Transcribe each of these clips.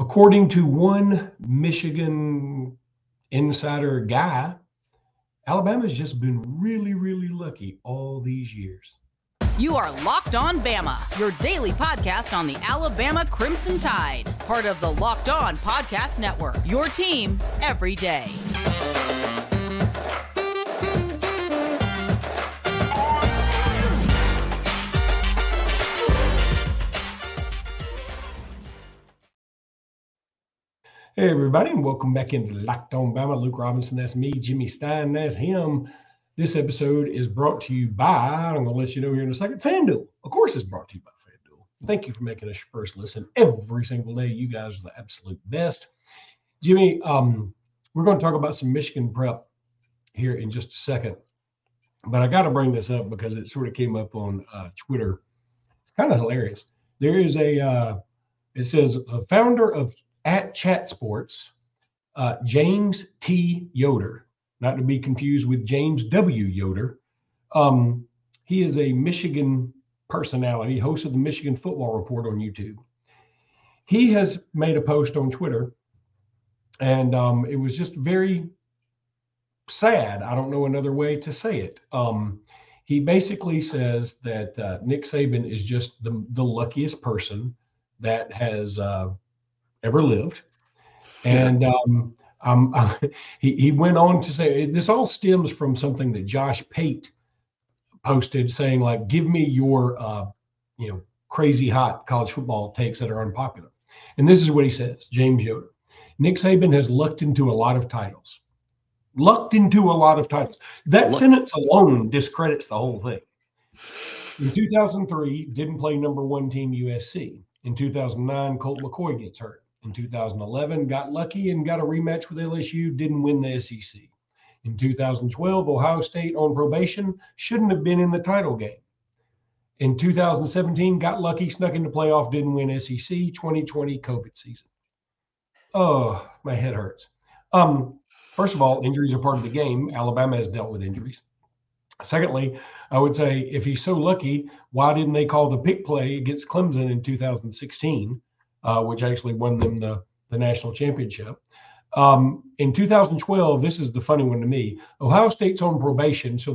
According to one Michigan insider guy, Alabama's just been really, really lucky all these years. You are Locked On Bama, your daily podcast on the Alabama Crimson Tide. Part of the Locked On Podcast Network, your team every day. Hey, everybody, and welcome back into Locked On Bama. Luke Robinson, that's me. Jimmy Stein, that's him. This episode is brought to you by, I'm going to let you know here in a second, FanDuel. Of course, it's brought to you by FanDuel. Thank you for making us your first listen every single day. You guys are the absolute best. Jimmy, we're going to talk about some Michigan prep here in just a second, but I got to bring this up because it sort of came up on Twitter. It's kind of hilarious. There is it says a founder of @Chat Sports, James T. Yoder, not to be confused with James W. Yoder. He is a Michigan personality, host of the Michigan Football Report on YouTube. He has made a post on Twitter, and it was just very sad. I don't know another way to say it. He basically says that Nick Saban is just the luckiest person that has ever lived. And he went on to say, this all stems from something that Josh Pate posted saying, like, give me your, crazy hot college football takes that are unpopular. And this is what he says, James Yoder. Nick Saban has lucked into a lot of titles. That sentence alone discredits the whole thing. In 2003, didn't play number one team USC. In 2009, Colt McCoy gets hurt. In 2011, got lucky and got a rematch with LSU, didn't win the SEC. In 2012, Ohio State on probation, shouldn't have been in the title game. In 2017, got lucky, snuck into playoff, didn't win SEC. 2020, COVID season. Oh, my head hurts. First of all, injuries are part of the game. Alabama has dealt with injuries. Secondly, I would say if he's so lucky, why didn't they call the pick play against Clemson in 2016? Which actually won them the national championship. In 2012, this is the funny one to me. Ohio State's on probation, so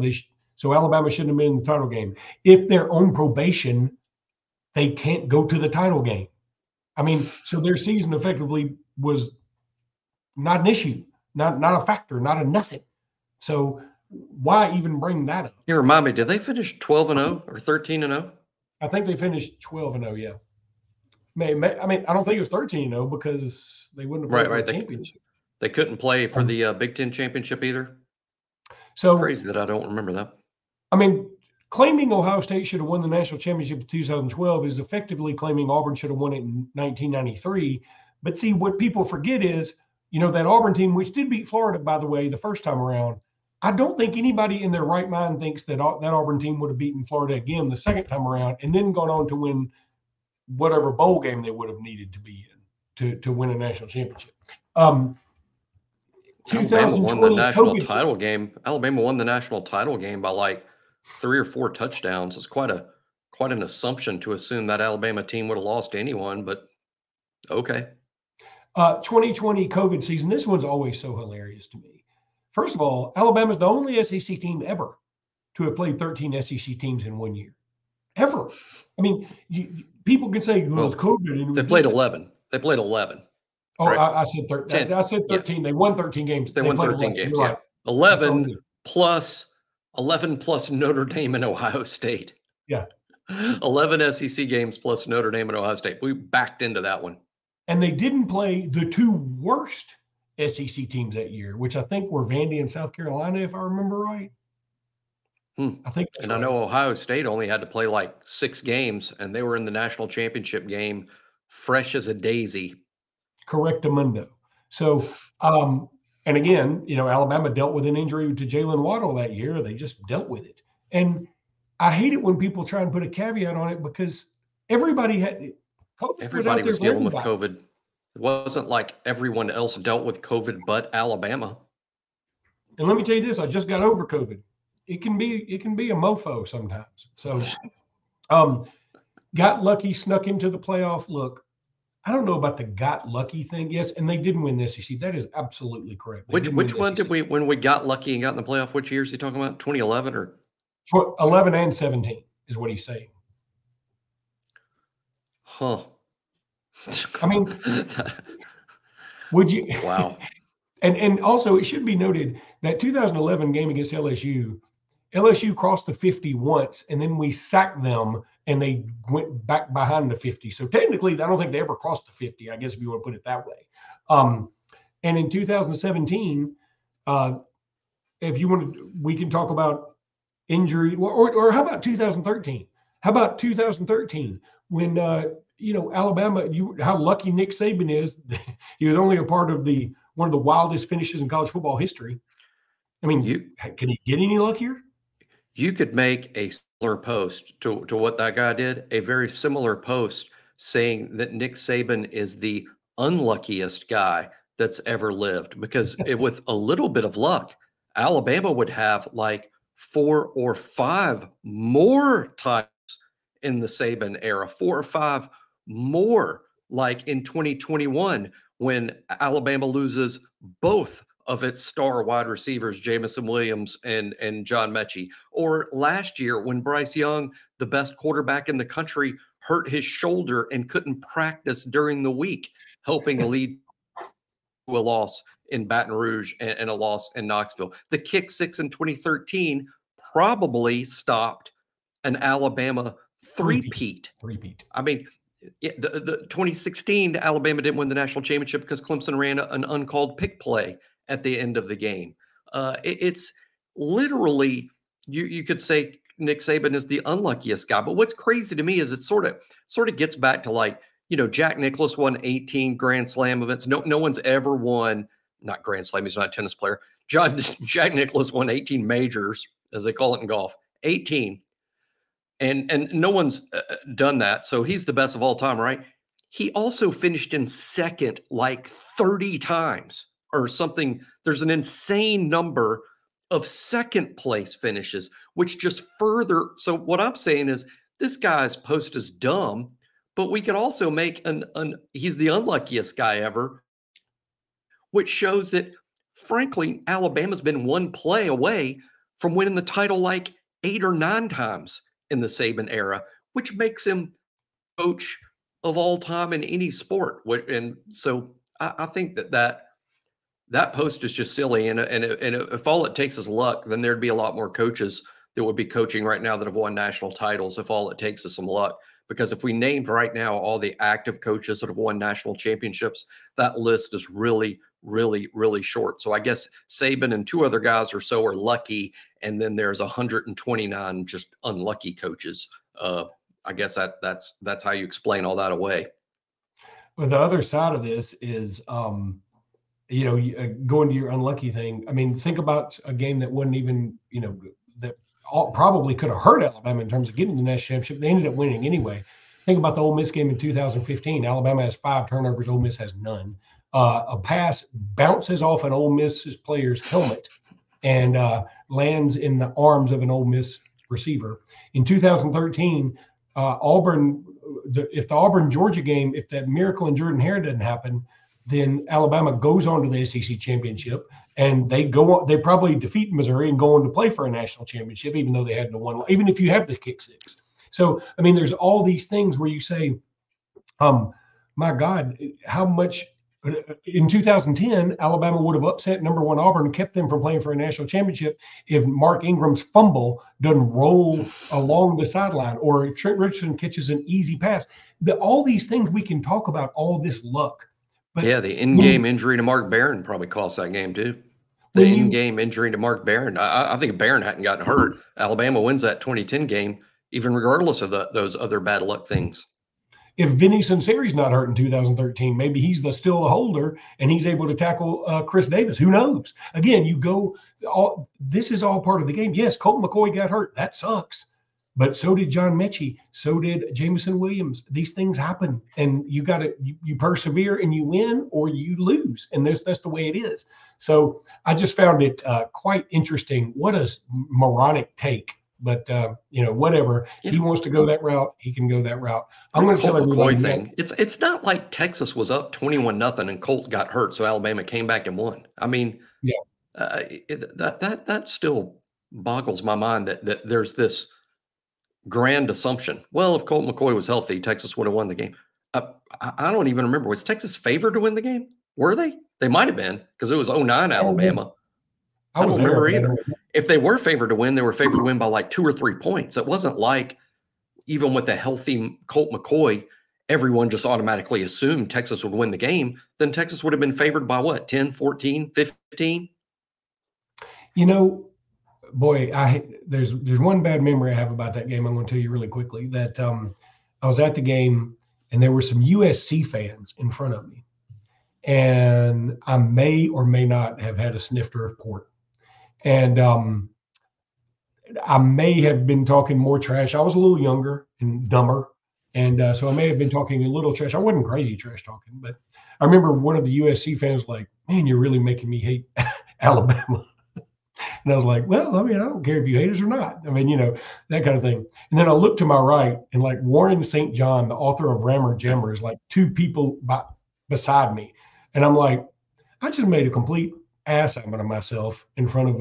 Alabama shouldn't have been in the title game. If they're on probation, they can't go to the title game. I mean, so their season effectively was not an issue, not a factor, not a nothing. So why even bring that up? You remind me, did they finish 12-0 or 13-0? I think they finished 12-0, yeah. I don't think it was 13-0 because they wouldn't have played for the championship. They couldn't play for the Big Ten championship either. So it's crazy that I don't remember that. I mean, claiming Ohio State should have won the national championship in 2012 is effectively claiming Auburn should have won it in 1993. But see, what people forget is, that Auburn team, which did beat Florida, by the way, the first time around, I don't think anybody in their right mind thinks that that Auburn team would have beaten Florida again the second time around and then gone on to win whatever bowl game they would have needed to be in to win a national championship. Alabama won the national title game. Alabama won the national title game by like 3 or 4 touchdowns. It's quite an assumption to assume that Alabama team would have lost to anyone, but okay. 2020 COVID season. This one's always so hilarious to me. First of all, Alabama's the only SEC team ever to have played 13 SEC teams in 1 year. Ever. I mean, people can say, well, it's COVID. And they played 11. They played 11. Oh, right? I said 13. I said 13. Yeah. They won 13 games. They won 13 games, yeah. Right. 11 plus Notre Dame and Ohio State. Yeah. 11 SEC games plus Notre Dame and Ohio State. We backed into that one. And they didn't play the 2 worst SEC teams that year, which I think were Vandy and South Carolina, if I remember right. I think, and right. I know Ohio State only had to play like 6 games, and they were in the national championship game, fresh as a daisy. Correctamundo. So, and again, Alabama dealt with an injury to Jalen Waddle that year. They just dealt with it, and I hate it when people try and put a caveat on it because everybody was dealing with COVID. It wasn't like everyone else dealt with COVID but Alabama. And let me tell you this: I just got over COVID. It can be a mofo sometimes. So got lucky, snuck into the playoff. Look, I don't know about the got lucky thing. Yes, and they didn't win the SEC. That is absolutely correct. Which one did we, when we got lucky and got in the playoff, which years are you talking about? 2011 or? For 11 and 17 is what he's saying. Huh. I mean, would you? Wow. And also, it should be noted that 2011 game against LSU crossed the 50 once, and then we sacked them, and they went back behind the 50. So technically, I don't think they ever crossed the 50, I guess, if you want to put it that way. And in 2017, if you want to, we can talk about injury, or how about 2013? How about 2013 when Alabama? How lucky Nick Saban is. He was only a part of one of the wildest finishes in college football history. I mean, can he get any luckier? You could make a similar post to what that guy did, a very similar post saying that Nick Saban is the unluckiest guy that's ever lived, because with a little bit of luck, Alabama would have like 4 or 5 more titles in the Saban era, 4 or 5 more, like in 2021 when Alabama loses both of its star wide receivers, Jamison Williams and John Mechie, or last year when Bryce Young, the best quarterback in the country, hurt his shoulder and couldn't practice during the week, helping lead to a loss in Baton Rouge and a loss in Knoxville. The kick six in 2013 probably stopped an Alabama three-peat. I mean, the 2016 Alabama didn't win the national championship because Clemson ran an uncalled pick play at the end of the game. It's literally, you could say Nick Saban is the unluckiest guy. But what's crazy to me is it sort of gets back to, like, Jack Nicklaus won 18 Grand Slam events. No one's ever won, not Grand Slam, he's not a tennis player. Jack Nicklaus won 18 majors, as they call it in golf, 18. And no one's done that. So he's the best of all time, right? He also finished in second like 30 times or something. There's an insane number of second place finishes, which just further. So what I'm saying is this guy's post is dumb, but we could also make he's the unluckiest guy ever, which shows that, frankly, Alabama's been one play away from winning the title like 8 or 9 times in the Saban era, which makes him coach of all time in any sport. And so I think that post is just silly. And if all it takes is luck, then there'd be a lot more coaches that would be coaching right now that have won national titles if all it takes is some luck. Because if we named right now all the active coaches that have won national championships, that list is really, really, really short. So I guess Saban and 2 other guys or so are lucky, and then there's 129 just unlucky coaches. I guess that's how you explain all that away. Well, the other side of this is, going to your unlucky thing. I mean, think about a game that wasn't even, that probably could have hurt Alabama in terms of getting the national championship. They ended up winning anyway. Think about the Ole Miss game in 2015. Alabama has 5 turnovers. Ole Miss has none. A pass bounces off an Ole Miss player's helmet and lands in the arms of an Ole Miss receiver. In 2013, Auburn, if the Auburn-Georgia game, if that miracle in Jordan-Hare doesn't happen, then Alabama goes on to the SEC championship, and they probably defeat Missouri and go on to play for a national championship, even though they had no one, even if you have the kick six. So, I mean, there's all these things where you say, my God, how much in 2010, Alabama would have upset number 1 Auburn and kept them from playing for a national championship if Mark Ingram's fumble doesn't roll along the sideline, or if Trent Richardson catches an easy pass. All these things we can talk about, all this luck. But yeah, the in-game injury to Mark Barron probably cost that game too. The in-game injury to Mark Barron. I think if Barron hadn't gotten hurt, Alabama wins that 2010 game, even regardless of those other bad luck things. If Vinny Sunseri's not hurt in 2013, maybe he's still the holder and he's able to tackle Chris Davis. Who knows? Again, this is all part of the game. Yes, Colt McCoy got hurt. That sucks. But so did John Mechie. So did Jamison Williams. These things happen, and you persevere and you win, or you lose, and that's the way it is. So I just found it quite interesting. What a moronic take But whatever. Yeah. He wants to go that route, he can go that route. I'm That going to tell Colt everybody McCoy thing. It's not like Texas was up 21-0 and Colt got hurt, so Alabama came back and won. I mean, Yeah. That still boggles my mind that there's this grand assumption. Well, if Colt McCoy was healthy, Texas would have won the game. I don't even remember. Was Texas favored to win the game? Were they? They might have been, because it was 09 Alabama. I don't remember either. If they were favored to win, they were favored to win by like 2 or 3 points. It wasn't like, even with a healthy Colt McCoy, everyone just automatically assumed Texas would win the game. Then Texas would have been favored by what, 10, 14, 15? Boy, there's one bad memory I have about that game. I'm going to tell you really quickly that I was at the game and there were some USC fans in front of me, and I may or may not have had a snifter of port, and I may have been talking more trash. I was a little younger and dumber, and so I may have been talking a little trash. I wasn't crazy trash talking, but I remember one of the USC fans like, "Man, you're really making me hate Alabama." And I was like, well, I mean, I don't care if you hate us or not. I mean, that kind of thing. And then I looked to my right, and like Warren St. John, the author of Rammer Jammer, is like 2 people beside me. And I'm like, I just made a complete ass out of myself in front of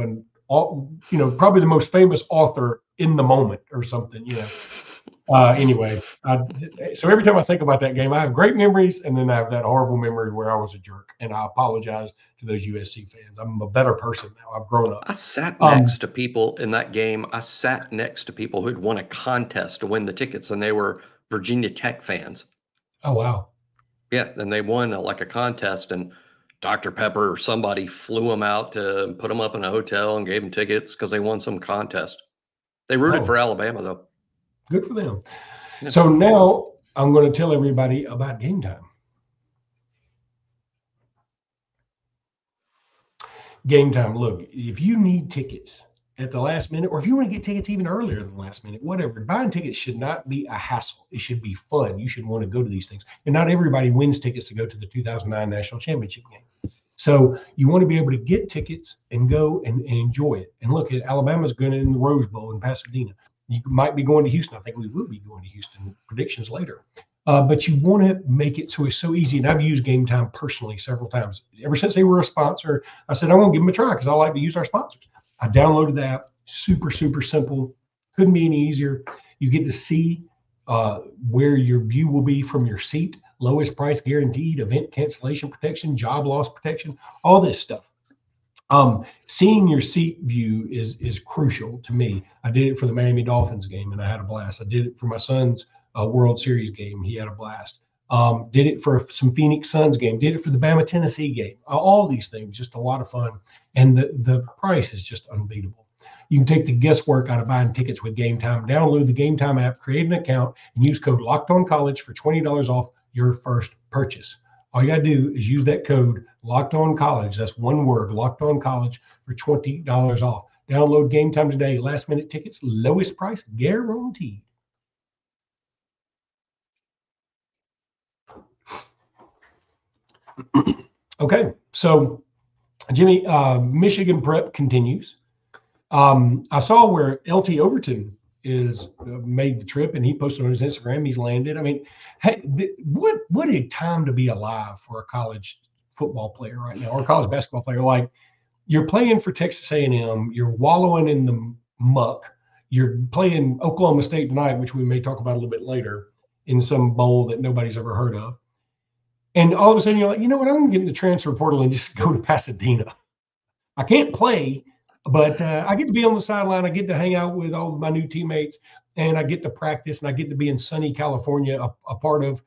probably the most famous author in the moment or something, Anyway, so every time I think about that game, I have great memories, and then I have that horrible memory where I was a jerk, and I apologize to those USC fans. I'm a better person now. I've grown up. I sat next to people in that game. I sat next to people who'd won a contest to win the tickets, and they were Virginia Tech fans. Oh, wow. Yeah, and they won a contest, and Dr. Pepper or somebody flew them out to put them up in a hotel and gave them tickets because they won some contest. They rooted for Alabama, though. Good for them. Yeah. So now I'm going to tell everybody about Game Time. Game Time. Look, if you need tickets at the last minute, or if you want to get tickets even earlier than the last minute, whatever, buying tickets should not be a hassle. It should be fun. You should want to go to these things. And not everybody wins tickets to go to the 2009 National Championship game. So you want to be able to get tickets and go and enjoy it. And look, Alabama's going in the Rose Bowl in Pasadena. You might be going to Houston. I think we will be going to Houston. Predictions later. But you want to make it so it's so easy. And I've used Game Time personally several times. Ever since they were a sponsor, I said, I want to give them a try because I like to use our sponsors. I downloaded the app. Super, super simple. Couldn't be any easier. You get to see where your view will be from your seat. Lowest price guaranteed, event cancellation protection, job loss protection, all this stuff. Seeing your seat view is crucial to me. I did it for the Miami Dolphins game and I had a blast. I did it for my son's World Series game. He had a blast. Did it for some Phoenix Suns game. Did it for the Bama Tennessee game. All these things, just a lot of fun. And the price is just unbeatable. You can take the guesswork out of buying tickets with Game Time. Download the Game Time app, create an account, and use code LOCKEDONCollege for $20 off your first purchase. All you got to do is use that code LOCKEDONCollege. That's one word, LOCKEDONCollege, for $20 off. Download Game Time today. Last minute tickets, lowest price guaranteed. Okay, so Jimmy, Michigan prep continues. I saw where LT Overton is made the trip, and he posted on his Instagram he's landed. I mean, hey, what a time to be alive for a college football player right now, or a college basketball player. Like, you're playing for Texas A&M, you're wallowing in the muck, you're playing Oklahoma State tonight, which we may talk about a little bit later, in some bowl that nobody's ever heard of. And all of a sudden you're like, you know what, I'm going to get in the transfer portal and just go to Pasadena. I can't play, but I get to be on the sideline. I get to hang out with all of my new teammates, and I get to practice, and I get to be in sunny California, a part of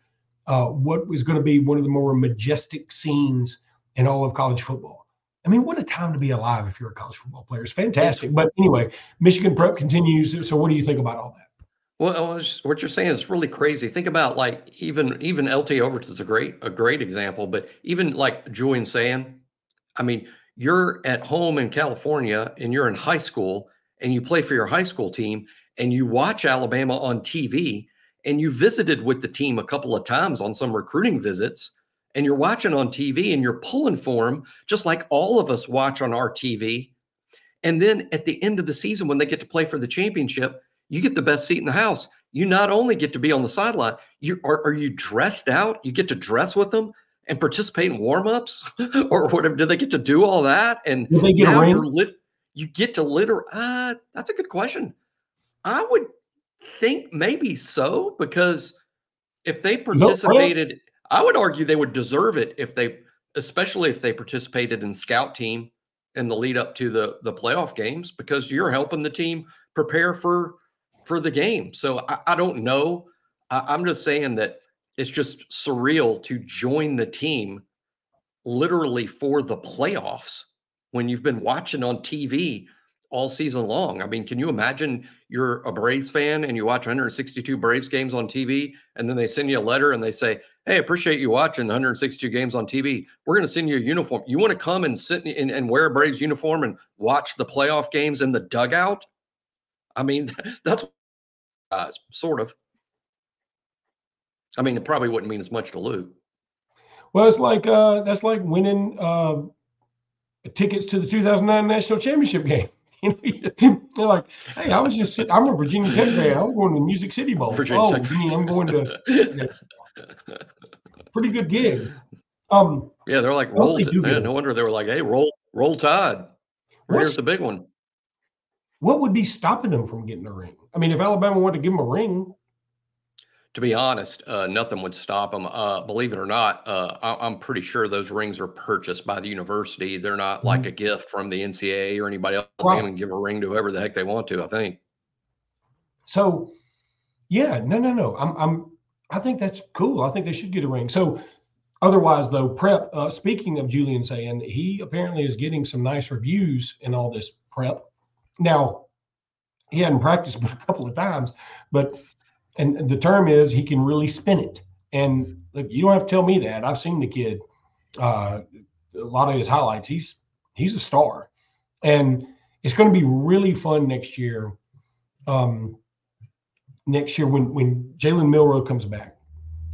what is going to be one of the more majestic scenes in all of college football. I mean, what a time to be alive if you're a college football player. It's fantastic. But anyway, Michigan prep continues. So what do you think about all that? Well, what you're saying is really crazy. Think about, like, even LT Overton is a great example, but even like Julian saying, I mean, you're at home in California and you're in high school and you play for your high school team and you watch Alabama on TV and you visited with the team a couple of times on some recruiting visits, and you're watching on TV and you're pulling for them just like all of us watch on our TV. And then at the end of the season, when they get to play for the championship, you get the best seat in the house. You not only get to be on the sideline, are you dressed out? You get to dress with them and participate in warm-ups or whatever. Do they get to do all that? And do they get a ring? You get to that's a good question. I would think maybe so, because if they participated, I would argue they would deserve it especially if they participated in scout team in the lead up to the playoff games, because you're helping the team prepare for the game. So I don't know. I'm just saying that it's just surreal to join the team literally for the playoffs when you've been watching on TV all season long. I mean, can you imagine you're a Braves fan and you watch 162 Braves games on TV, and then they send you a letter and they say, hey, appreciate you watching 162 games on TV. We're going to send you a uniform. You want to come and sit and wear a Braves uniform and watch the playoff games in the dugout? I mean, that's sort of. I mean, it probably wouldn't mean as much to Luke. Well, it's like that's like winning tickets to the 2009 national championship game. They're like, hey, I was just sitting. I'm a Virginia Tech fan. I was going to the Music City Bowl. I'm going to pretty good gig. Yeah, they're like roll. No wonder they were like, hey, roll Tide. We're here at the big one. What would be stopping them from getting a ring? I mean, if Alabama wanted to give them a ring. To be honest, nothing would stop them. Believe it or not, I'm pretty sure those rings are purchased by the university. They're not like a gift from the NCAA or anybody else. Right. They can give a ring to whoever the heck they want to, I think. So, yeah, no. I think that's cool. I think they should get a ring. So, otherwise, though, prep. Speaking of Julian Saban, he apparently is getting some nice reviews in all this prep. Now, he hadn't practiced a couple of times, and the term is he can really spin it. And look, you don't have to tell me that. I've seen the kid, a lot of his highlights. He's a star. And it's going to be really fun next year. When Jalen Milroe comes back.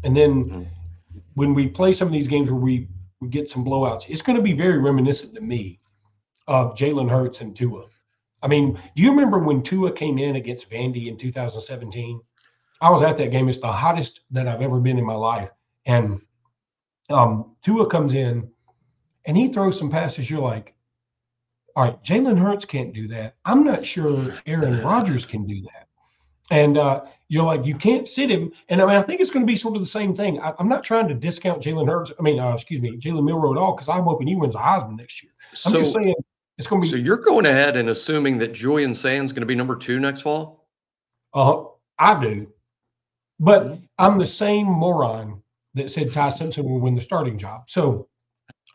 And then when we play some of these games where we get some blowouts, it's going to be very reminiscent to me of Jalen Hurts and Tua. I mean, do you remember when Tua came in against Vandy in 2017? I was at that game. It's the hottest that I've ever been in my life. And Tua comes in and he throws some passes. You're like, all right, Jalen Hurts can't do that. I'm not sure Aaron Rodgers can do that. And you're like, you can't sit him. And I mean, I think it's going to be sort of the same thing. I'm not trying to discount Jalen Milroe at all, because I'm hoping he wins a Heisman next year. I'm just saying it's going to be. So you're going ahead and assuming that Julian Saban's going to be number 2 next fall? I do. But I'm the same moron that said Ty Simpson will win the starting job. So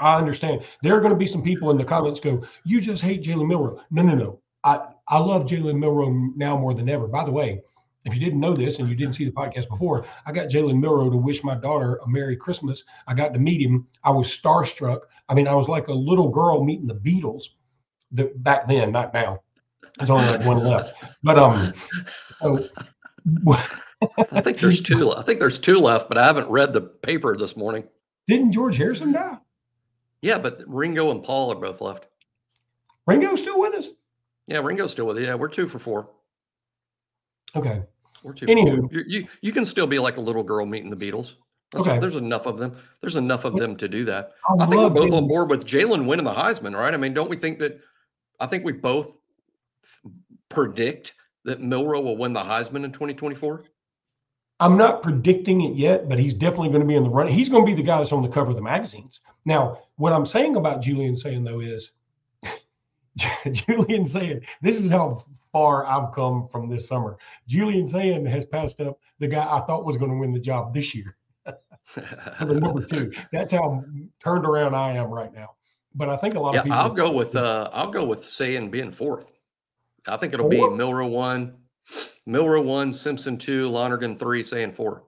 I understand. There are going to be some people in the comments go, you just hate Jalen Milroe. No. I love Jalen Milroe now more than ever. By the way, if you didn't know this and you didn't see the podcast before, I got Jalen Milroe to wish my daughter a Merry Christmas. I got to meet him. I was starstruck. I mean, I was like a little girl meeting the Beatles back then, not now. There's only like one left. But I think there's 2. I think there's 2 left, but I haven't read the paper this morning. Didn't George Harrison die? Yeah, but Ringo and Paul are both left. Ringo's still with us? Yeah, Ringo's still with you. Yeah, we're 2 for 4. Okay. We're 2 for 4. You can still be like a little girl meeting the Beatles. There's enough of them. There's enough of them to do that. I think we're both on board with Jalen winning the Heisman, right? I mean, don't we think that? I think we both predict that Milroe will win the Heisman in 2024. I'm not predicting it yet, but he's definitely going to be in the run. He's going to be the guy that's on the cover of the magazines. Now, what I'm saying about Julian Saban, though, is Julian Saban, this is how far I've come from this summer. Julian Saban has passed up the guy I thought was going to win the job this year. For the number 2. That's how turned around I am right now. But I think a lot of people. I'll go with Saban being 4th. I think it'll be Milroe 1, Simpson 2, Lonergan 3, Saban 4.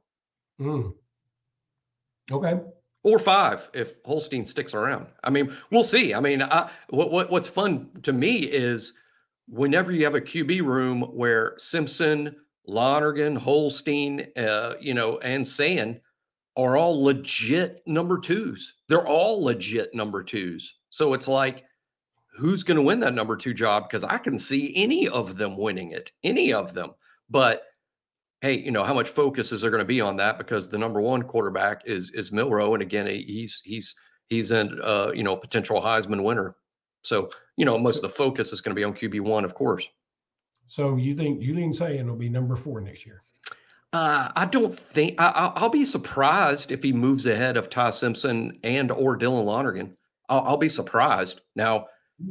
Okay. Or 5 if Holstein sticks around. I mean, we'll see. I mean, what's fun to me is whenever you have a QB room where Simpson, Lonergan, Holstein, and Saban are all legit number 2s. They're all legit number 2s. So it's like who's going to win that number 2 job, because I can see any of them winning it, any of them. But hey, you know, how much focus is there going to be on that? Because the number 1 quarterback is Milroe, and again, he's in you know, potential Heisman winner. So, you know, most of the focus is going to be on QB1, of course. So you think Julian Sayin will be number 4 next year? I don't think I'll be surprised if he moves ahead of Ty Simpson and or Dylan Lonergan. I'll be surprised. Now,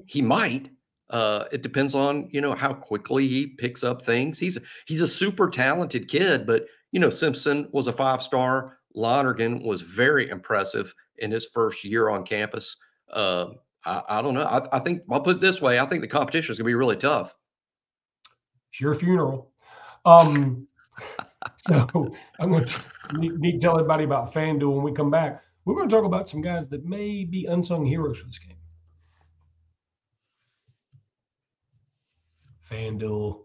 he might. It depends on, you know, how quickly he picks up things. He's a super talented kid, but you know, Simpson was a 5-star. Lonergan was very impressive in his first year on campus. I don't know. I think I'll put it this way. I think the competition is going to be really tough. It's your funeral. So I'm going to need to tell everybody about FanDuel when we come back. We're going to talk about some guys that may be unsung heroes for this game. FanDuel,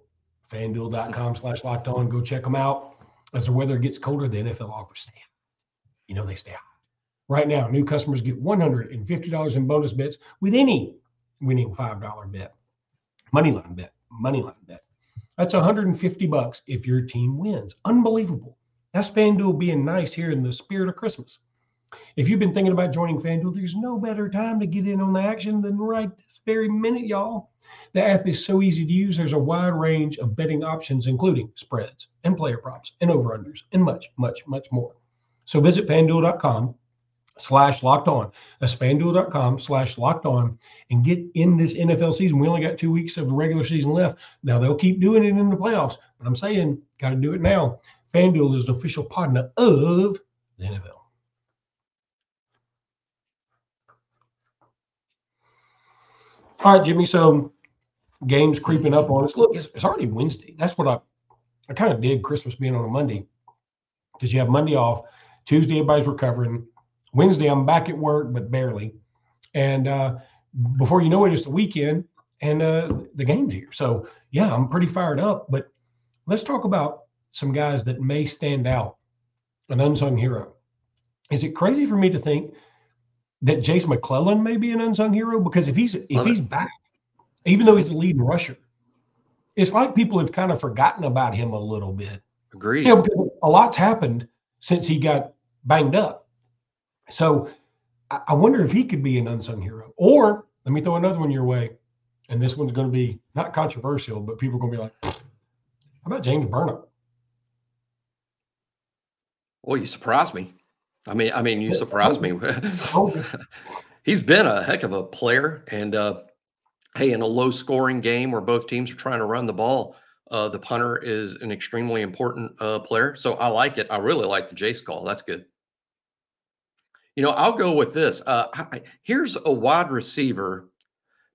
FanDuel.com/lockedon. Go check them out. As the weather gets colder, the NFL offers stay hot. You know they stay hot. Right now, new customers get $150 in bonus bets with any winning $5 bet. Moneyline bet. That's $150 if your team wins. Unbelievable. That's FanDuel being nice here in the spirit of Christmas. If you've been thinking about joining FanDuel, there's no better time to get in on the action than right this very minute, y'all. The app is so easy to use. There's a wide range of betting options, including spreads and player props and over-unders and much, much, much more. So visit FanDuel.com/lockedon. That's FanDuel.com/lockedon and get in this NFL season. We only got 2 weeks of the regular season left. Now they'll keep doing it in the playoffs, but I'm saying got to do it now. FanDuel is the official partner of the NFL. All right, Jimmy. So games creeping up on us. Look, it's already Wednesday. That's what I kind of dig Christmas being on a Monday, because you have Monday off. Tuesday, everybody's recovering. Wednesday, I'm back at work, but barely. And before you know it, it's the weekend, and the game's here. So, yeah, I'm pretty fired up. But let's talk about some guys that may stand out, an unsung hero. Is it crazy for me to think that Jace McClellan may be an unsung hero? Because if he's back, even though he's the leading rusher, it's like people have kind of forgotten about him a little bit. Agreed. You know, because a lot's happened since he got banged up. So I wonder if he could be an unsung hero. Or let me throw another one your way. And this one's going to be not controversial, but people are going to be like, how about James Burnham? Well, you surprised me. I mean, you surprised me. He's been a heck of a player. And, hey, in a low-scoring game where both teams are trying to run the ball, the punter is an extremely important player. So I like it. I really like the Jace call. That's good. You know, I'll go with this. Here's a wide receiver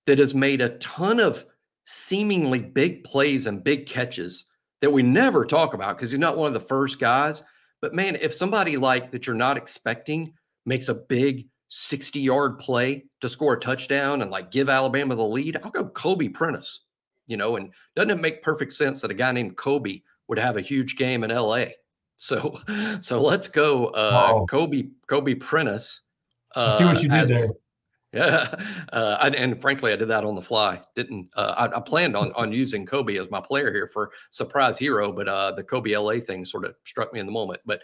that has made a ton of seemingly big plays and big catches that we never talk about because he's not one of the first guys. But, man, if somebody like that you're not expecting makes a big 60-yard play to score a touchdown and, like, give Alabama the lead, I'll go Kobe Prentice. You know, and doesn't it make perfect sense that a guy named Kobe would have a huge game in L.A.? So let's go Kobe Prentice. I see what you did there. Yeah, and frankly, I did that on the fly. I planned on using Kobe as my player here for surprise hero, but the Kobe LA thing sort of struck me in the moment. But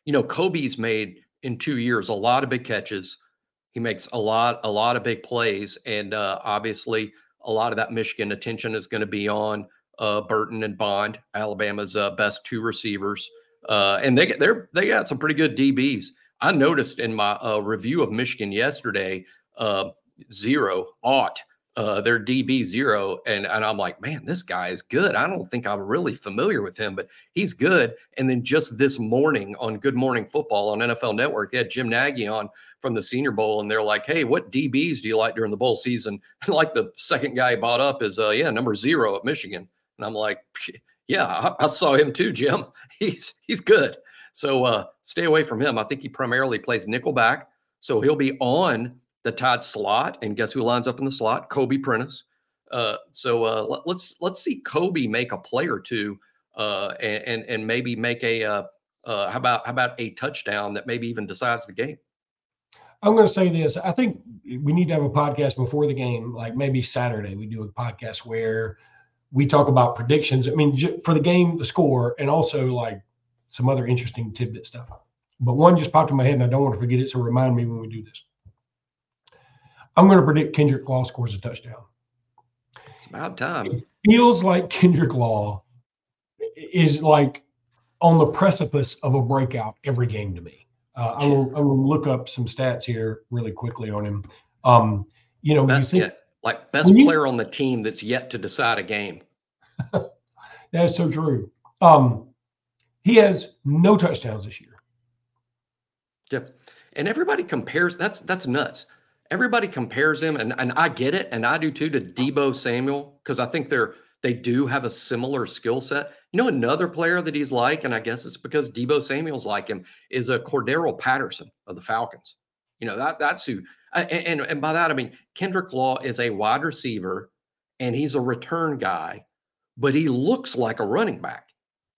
you know, Kobe's made in 2 years a lot of big catches. He makes a lot of big plays, and obviously a lot of that Michigan attention is going to be on Burton and Bond, Alabama's best 2 receivers, and they got some pretty good DBs. I noticed in my review of Michigan yesterday, 0, their DB 0. And I'm like, man, this guy is good. I don't think I'm really familiar with him, but he's good. And then just this morning on Good Morning Football on NFL Network, they had Jim Nagy on from the Senior Bowl. And they're like, hey, what DBs do you like during the bowl season? And like the second guy he brought up is, number 0 at Michigan. And I'm like, yeah, I saw him too, Jim. He's good. So stay away from him. I think he primarily plays nickelback. So he'll be on the Tide slot. And guess who lines up in the slot? Kobe Prentice. So let's see Kobe make a play or two and maybe make a how about a touchdown that maybe even decides the game. I'm going to say this. I think we need to have a podcast before the game, like maybe Saturday. We do a podcast where we talk about predictions. I mean, for the game, the score, and also like some other interesting tidbit stuff. But one just popped in my head, and I don't want to forget it. So remind me when we do this. I'm going to predict Kendrick Law scores a touchdown. It's about time. It feels like Kendrick Law is like on the precipice of a breakout every game to me. I'm going to look up some stats here really quickly on him. Best player on the team that's yet to decide a game. That's so true. He has no touchdowns this year. Yep. And everybody compares, that's nuts. Everybody compares him, and I get it, and I do too, to Deebo Samuel, because I think they do have a similar skill set. You know, another player that he's like, and I guess it's because Deebo Samuel's like him, is a Cordero Patterson of the Falcons. You know, that's who, and by that I mean Kendrick Law is a wide receiver, and he's a return guy, but he looks like a running back.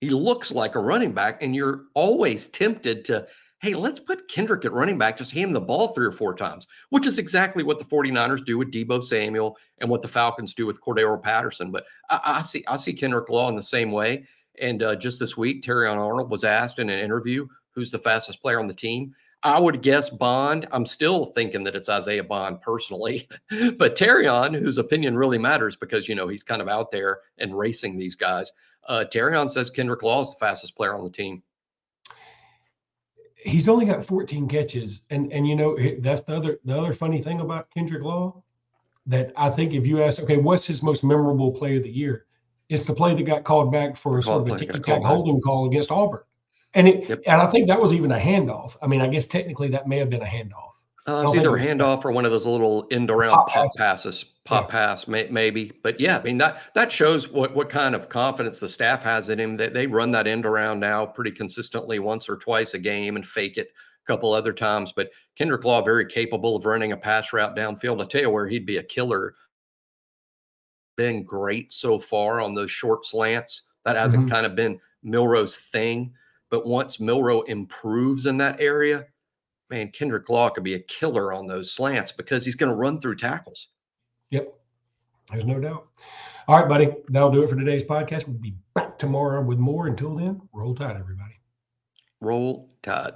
He looks like a running back, and you're always tempted to, hey, let's put Kendrick at running back, just hand him the ball 3 or 4 times, which is exactly what the 49ers do with Deebo Samuel and what the Falcons do with Cordero Patterson. But I see Kendrick Law in the same way. And just this week, Terrion Arnold was asked in an interview, who's the fastest player on the team? I would guess Bond. I'm still thinking that it's Isaiah Bond personally. But Terrion, whose opinion really matters because, you know, he's kind of out there and racing these guys. Terrion says Kendrick Law is the fastest player on the team. He's only got 14 catches. And you know, that's the other funny thing about Kendrick Law, that I think if you ask, okay, what's his most memorable play of the year? It's the play that got called back for sort of a ticky-tack holding call against Auburn. And and I think that was even a handoff. I mean, I guess technically that may have been a handoff. It's either a handoff or one of those little end-around pop passes, pass, maybe. But yeah, I mean, that shows what kind of confidence the staff has in him. They run that end around now pretty consistently once or twice a game and fake it a couple other times. But Kendrick Law, very capable of running a pass route downfield. I tell you where he'd be a killer. Been great so far on those short slants. That hasn't kind of been Milroe's thing. But once Milroe improves in that area, man, Kendrick Law could be a killer on those slants because he's going to run through tackles. Yep. There's no doubt. All right, buddy. That'll do it for today's podcast. We'll be back tomorrow with more. Until then, roll tide, everybody. Roll Tide.